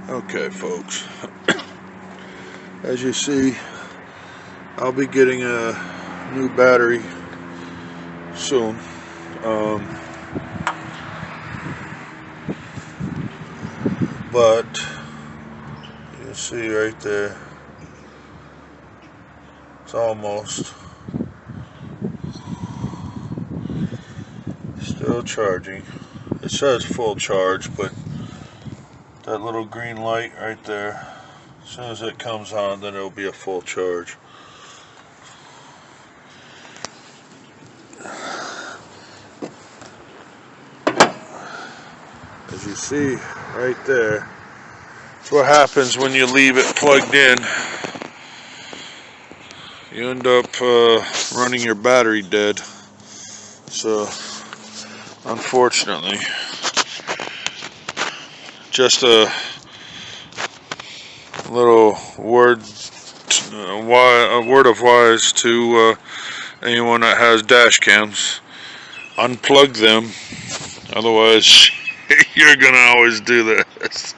Okay, folks, as you see, I'll be getting a new battery soon. But you see right there, it's almost still charging. It says full charge, but that little green light right there, as soon as it comes on, then it'll be a full charge. As you see right there, it's what happens when you leave it plugged in. You end up running your battery dead. So, unfortunately, just a little word of wise to anyone that has dash cams: unplug them, otherwise you're gonna always do this.